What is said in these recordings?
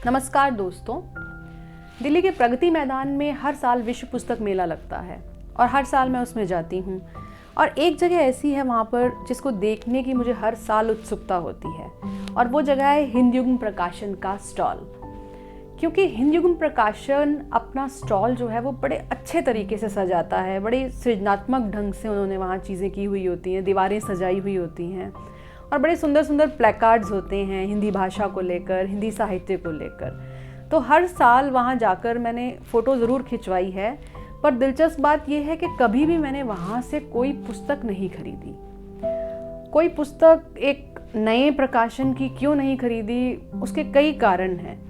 नमस्कार दोस्तों। दिल्ली के प्रगति मैदान में हर साल विश्व पुस्तक मेला लगता है और हर साल मैं उसमें जाती हूँ। और एक जगह ऐसी है वहाँ पर जिसको देखने की मुझे हर साल उत्सुकता होती है और वो जगह है हिंद युग्म प्रकाशन का स्टॉल। क्योंकि हिंद युग्म प्रकाशन अपना स्टॉल जो है वो बड़े अच्छे तरीके से सजाता है, बड़े सृजनात्मक ढंग से उन्होंने वहाँ चीज़ें की हुई होती हैं, दीवारें सजाई हुई होती हैं और बड़े सुंदर सुंदर प्लेकार्ड्स होते हैं हिंदी भाषा को लेकर, हिंदी साहित्य को लेकर। तो हर साल वहाँ जाकर मैंने फ़ोटो ज़रूर खिंचवाई है, पर दिलचस्प बात यह है कि कभी भी मैंने वहाँ से कोई पुस्तक नहीं खरीदी। कोई पुस्तक एक नए प्रकाशन की क्यों नहीं खरीदी, उसके कई कारण हैं,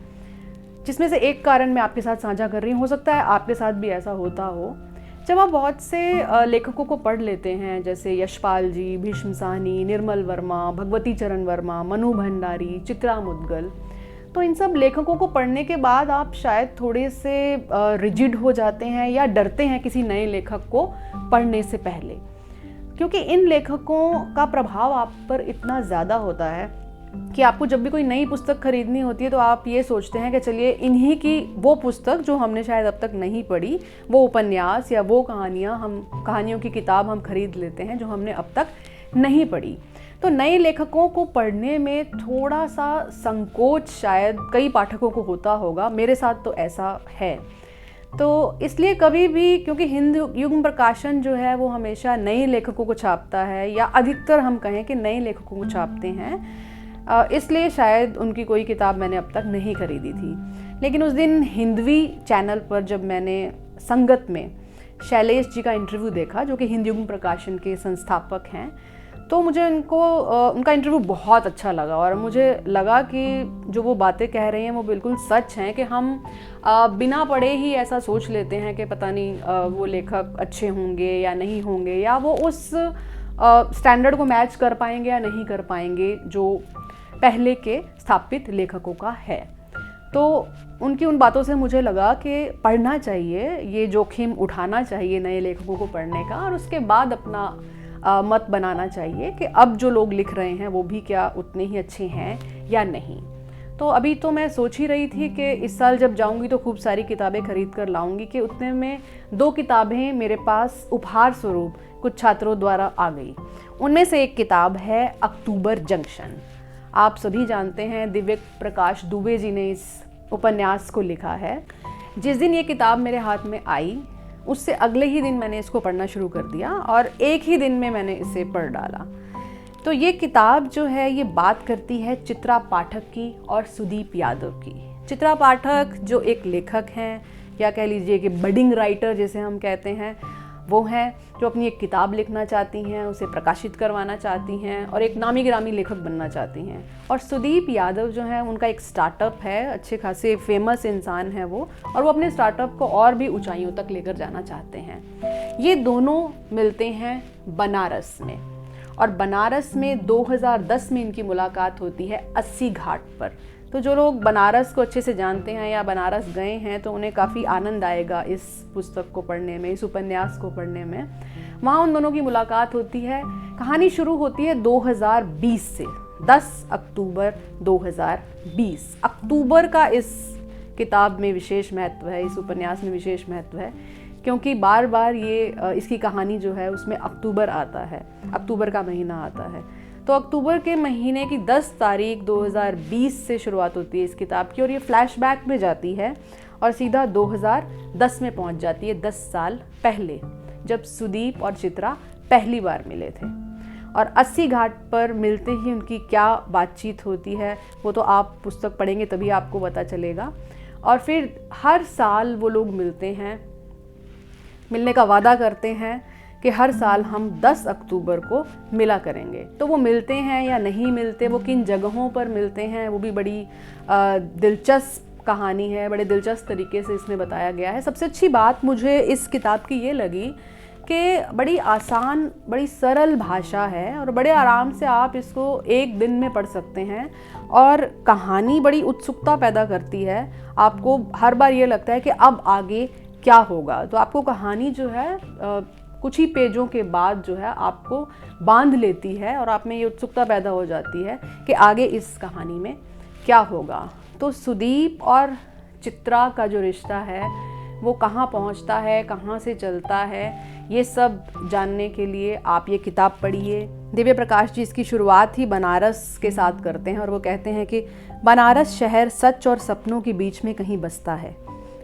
जिसमें से एक कारण मैं आपके साथ साझा कर रही हूँ। हो सकता है आपके साथ भी ऐसा होता हो। जब आप बहुत से लेखकों को पढ़ लेते हैं, जैसे यशपाल जी, भीष्म साहनी, निर्मल वर्मा, भगवती चरण वर्मा, मनु भंडारी, चित्रा मुद्गल, तो इन सब लेखकों को पढ़ने के बाद आप शायद थोड़े से रिजिड हो जाते हैं या डरते हैं किसी नए लेखक को पढ़ने से पहले, क्योंकि इन लेखकों का प्रभाव आप पर इतना ज़्यादा होता है कि आपको जब भी कोई नई पुस्तक खरीदनी होती है तो आप ये सोचते हैं कि चलिए इन्हीं की वो पुस्तक जो हमने शायद अब तक नहीं पढ़ी, वो उपन्यास या वो कहानियों की किताब हम खरीद लेते हैं जो हमने अब तक नहीं पढ़ी। तो नए लेखकों को पढ़ने में थोड़ा सा संकोच शायद कई पाठकों को होता होगा, मेरे साथ तो ऐसा है। तो इसलिए कभी भी, क्योंकि हिंद युग्म प्रकाशन जो है वो हमेशा नए लेखकों को छापता है, या अधिकतर हम कहें कि नए लेखकों को छापते हैं, इसलिए शायद उनकी कोई किताब मैंने अब तक नहीं खरीदी थी। लेकिन उस दिन हिंदवी चैनल पर जब मैंने संगत में शैलेश जी का इंटरव्यू देखा, जो कि हिंद युग्म प्रकाशन के संस्थापक हैं, तो मुझे उनका इंटरव्यू बहुत अच्छा लगा और मुझे लगा कि जो वो बातें कह रहे हैं वो बिल्कुल सच हैं। कि हम बिना पढ़े ही ऐसा सोच लेते हैं कि पता नहीं वो लेखक अच्छे होंगे या नहीं होंगे, या वो उस स्टैंडर्ड को मैच कर पाएंगे या नहीं कर पाएंगे जो पहले के स्थापित लेखकों का है। तो उनकी उन बातों से मुझे लगा कि पढ़ना चाहिए, ये जोखिम उठाना चाहिए नए लेखकों को पढ़ने का, और उसके बाद अपना मत बनाना चाहिए कि अब जो लोग लिख रहे हैं वो भी क्या उतने ही अच्छे हैं या नहीं। तो अभी तो मैं सोच ही रही थी कि इस साल जब जाऊंगी तो खूब सारी किताबें खरीद कर लाऊंगी, कि उतने में 2 किताबें मेरे पास उपहार स्वरूप कुछ छात्रों द्वारा आ गई। उनमें से एक किताब है अक्टूबर जंक्शन। आप सभी जानते हैं दिव्य प्रकाश दुबे जी ने इस उपन्यास को लिखा है। जिस दिन ये किताब मेरे हाथ में आई उससे अगले ही दिन मैंने इसको पढ़ना शुरू कर दिया और एक ही दिन में मैंने इसे पढ़ डाला। तो ये किताब जो है ये बात करती है चित्रा पाठक की और सुदीप यादव की। चित्रा पाठक जो एक लेखक हैं, या कह लीजिए कि बडिंग राइटर जैसे हम कहते हैं, वो हैं जो अपनी एक किताब लिखना चाहती हैं, उसे प्रकाशित करवाना चाहती हैं और एक नामी गिरामी लेखक बनना चाहती हैं। और सुदीप यादव जो हैं उनका एक स्टार्टअप है, अच्छे खासे फेमस इंसान है वो, और वो अपने स्टार्टअप को और भी ऊंचाइयों तक लेकर जाना चाहते हैं। ये दोनों मिलते हैं बनारस में, और बनारस में 2010 में इनकी मुलाकात होती है 80 घाट पर। तो जो लोग बनारस को अच्छे से जानते हैं या बनारस गए हैं तो उन्हें काफ़ी आनंद आएगा इस पुस्तक को पढ़ने में, इस उपन्यास को पढ़ने में। वहाँ उन दोनों की मुलाकात होती है। कहानी शुरू होती है 2020 से, 10 अक्टूबर 2020। अक्टूबर का इस किताब में विशेष महत्व है, इस उपन्यास में विशेष महत्व है, क्योंकि बार बार ये इसकी कहानी जो है उसमें अक्टूबर आता है, अक्टूबर का महीना आता है। तो अक्टूबर के महीने की 10 तारीख 2020 से शुरुआत होती है इस किताब की, और ये फ्लैशबैक में जाती है और सीधा 2010 में पहुंच जाती है, 10 साल पहले, जब सुदीप और चित्रा पहली बार मिले थे। और 80 घाट पर मिलते ही उनकी क्या बातचीत होती है वो तो आप पुस्तक पढ़ेंगे तभी आपको पता चलेगा। और फिर हर साल वो लोग मिलते हैं, मिलने का वादा करते हैं कि हर साल हम 10 अक्टूबर को मिला करेंगे। तो वो मिलते हैं या नहीं मिलते, वो किन जगहों पर मिलते हैं, वो भी बड़ी दिलचस्प कहानी है, बड़े दिलचस्प तरीके से इसमें बताया गया है। सबसे अच्छी बात मुझे इस किताब की ये लगी कि बड़ी आसान, बड़ी सरल भाषा है और बड़े आराम से आप इसको एक दिन में पढ़ सकते हैं। और कहानी बड़ी उत्सुकता पैदा करती है, आपको हर बार ये लगता है कि अब आगे क्या होगा। तो आपको कहानी जो है कुछ ही पेजों के बाद जो है आपको बांध लेती है और आप में ये उत्सुकता पैदा हो जाती है कि आगे इस कहानी में क्या होगा। तो सुदीप और चित्रा का जो रिश्ता है वो कहाँ पहुँचता है, कहाँ से चलता है, ये सब जानने के लिए आप ये किताब पढ़िए। दिव्य प्रकाश जी इसकी शुरुआत ही बनारस के साथ करते हैं और वो कहते हैं कि बनारस शहर सच और सपनों के बीच में कहीं बसता है।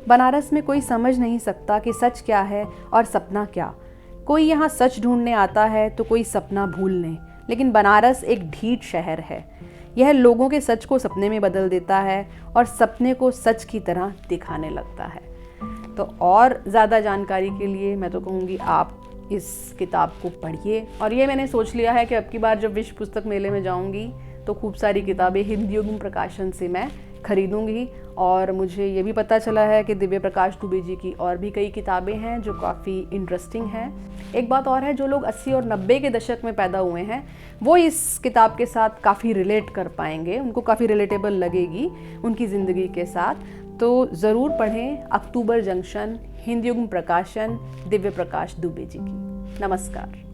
बनारस में कोई समझ नहीं सकता कि सच क्या है और सपना क्या। कोई यहाँ सच ढूंढने आता है तो कोई सपना भूलने, लेकिन बनारस एक ढीठ शहर है। यह लोगों के सच को सपने में बदल देता है और सपने को सच की तरह दिखाने लगता है। तो और ज़्यादा जानकारी के लिए मैं तो कहूँगी आप इस किताब को पढ़िए। और ये मैंने सोच लिया है कि अब की बार जब विश्व पुस्तक मेले में जाऊँगी तो खूब सारी किताबें हिंदी युग्म प्रकाशन से मैं खरीदूँगी। और मुझे ये भी पता चला है कि दिव्य प्रकाश दुबे जी की और भी कई किताबें हैं जो काफ़ी इंटरेस्टिंग हैं। एक बात और है, जो लोग 80 और 90 के दशक में पैदा हुए हैं वो इस किताब के साथ काफ़ी रिलेट कर पाएंगे, उनको काफ़ी रिलेटेबल लगेगी उनकी ज़िंदगी के साथ। तो ज़रूर पढ़ें अक्टूबर जंक्शन, हिंदी युग्म प्रकाशन, दिव्य प्रकाश दुबे जी की। नमस्कार।